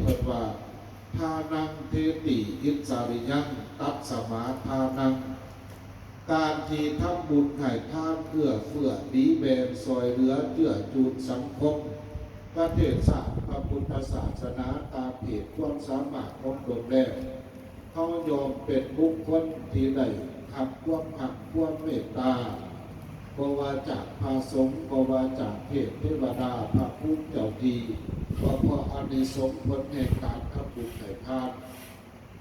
เพิ่นว่าทานังเทติอิสาริยังตัสสมาทานังการที่ทำบุญให้ทานเพื่อเฟื่อดีแบนซอยเหลือเจือจูดสังคมประเทศชาติพระพุทธศาสนาตามเหตุความสามารถของตนแล้วเขายอมเป็นบุคคลที่ได้ทำความหักความเมตตาบ่ว่าจากพระสงฆ์บ่ว่าจากเทพเทวดาพระพุทธเจ้าดีก็เพราะอานิสงส์ผลแห่งการทำบุญให้ทาน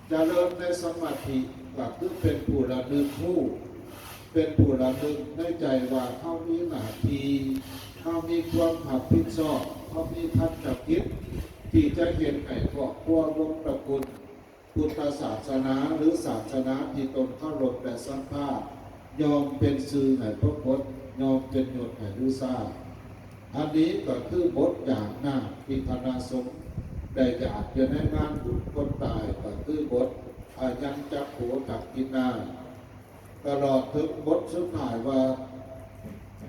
จะเริ่มในสมาธิก็คือเป็นผู้ระลึกผู้เป็นผู้ระลึกในใจว่าเขามีหน้าที่เขามีความรับผิดชอบเขามีทัศนคิดที่จะเห็นให้ครอบครัววงตระกูลพุทธศาสนาหรือศาสนาที่ตนเคารพและศรัทธายอมเป็นสื่อให้พระพุทธยอมเป็นหยดให้ฤาษีอันนี้ก็คือบทอย่างหน้าที่คณะสงฆ์ได้อยากจะให้งานบุญคนตายก็คือบทอายังจักโขจักกินนาตลอดถึงบทสุดท้ายว่า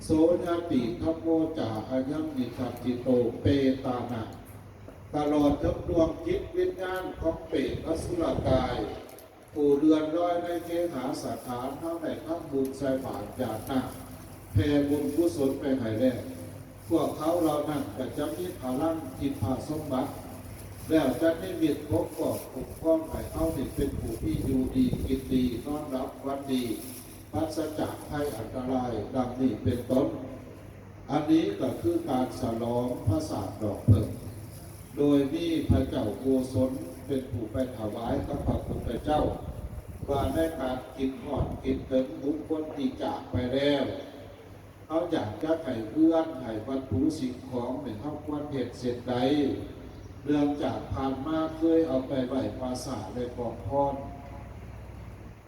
โสยติธัมโมจาอายังนิสัจจิโตเปตานะตลอดถึงดวงจิตวิญญาณของเปรตอสุรกายผู้เรือนร้อยในเคหาสถานเท่าในทำบุญใส่บาตรญาติแผ่บุญกุศลไปให้แล้วพวกเขาเรานั่นก็จะมีพลังจิตภาสมบัติแล้วจะได้มีพบกอบปกป้องให้เขาเป็นผู้ที่อยู่ดีกินดีต้อนรับวันดีปราศจากภัยอันตรายดังนี้เป็นต้นอันนี้ก็คือการฉลองพระศาสตร์ดอกเพิงโดยมีพระเจ้าโกศลเป็นผู้ไปถวายกับพระพุทธเจ้าว่าในการกินหอดกินถึงบุคคลที่จากไปแล้วเขาอยากจะให้เพื่อนให้วัตถุสิ่งของในเขาควรเหตุเสร็จใดเรื่องจากผ่านมาเคยเอาไปไหว้ปราสาทในกองพร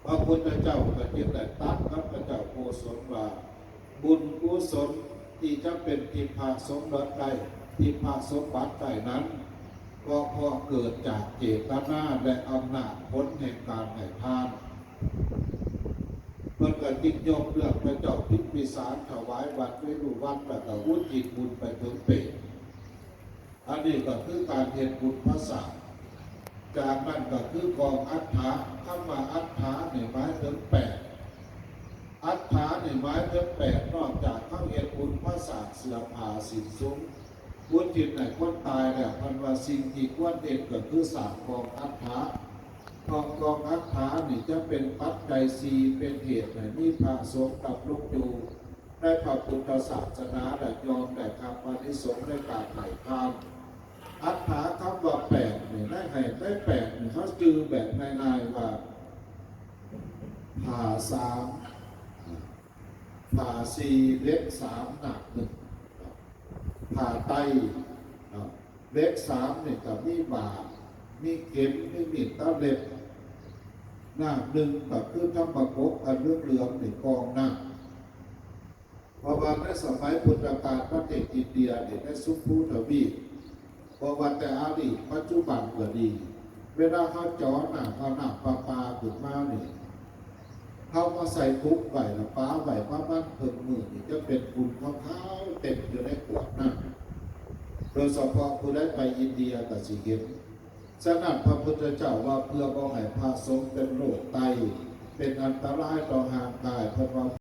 พระพุทธเจ้าก็จึงได้ตัดกับพระเจ้าโกศลว่าบุญกุศลที่จะเป็นทิพย์สมบัติได้ทิพย์สมบัติได้นั้นก็เพราะเกิดจากเจตนาและอำนาจผลแห่งการให้ทานเพื่อการติดยกเรื่องพระเจ้าพิมพิสารถวายวัดไว้ดูวัดแล้วก็วุ้นจิตบุญไปถึงเปรตอันนี้ก็คือการเห็นบุญพระศาสตร์จากนั้นก็คือกองอัฏฐะคำว่าอัฏฐะในหมายถึงแปดอัฏฐะในหมายถึงแปดนอกจากเขาเห็นบุญพระศาสตร์เสื่อมผ่าสินสูงบุญจิตไหนคนตายแล้วพันว่าสิ่งที่ควรเด็ดก็คือศาสตร์กองอัฏฐะกองอัฏฐะนี่จะเป็นปัจจัยสีเป็นเหตุให้มีพระสงฆ์กับลูกอยู่ได้พระพุทธศาสนาได้ยอมได้คำปฏิสงฆ์ได้การไถ่ทานอัฏฐะคำว่าแปดนี่ได้ให้ได้แปดนี่เขาจือแบบง่ายๆว่าผ่าสามผ่าสี่เล็กสามหนักหนึ่งผ่าไตเล็กสามเนี่ยกับมีบามีเข็มมีมีดตะเล็บหน้าหนึ่งกับคือทำประกบอันเรื่องเหลืองในกองหน้าเพราะว่าในสมัยพุทธกาลประเทศอินเดียเนี่ยได้สุภูทวีปเพราะว่าแต่อดีตปัจจุบันก็ดีเวลาเขาจ่อหน้าเขาหน้าปลาขึ้นมาเนี่ยเขามาใส่คุกไหวละป้าไหวป้าบ้านเพิ่มมือนี่จะเป็นบุญของเขาเต็มอยู่ในขวดนั่นโดยเฉพาะผู้ได้ไปอินเดียกับสิเกตฉะนั้นพระพุทธเจ้าว่าเพื่อบ่ให้พระสงฆ์เป็นโรคไตเป็นอันตรายต่อร่างกายเพราะว่า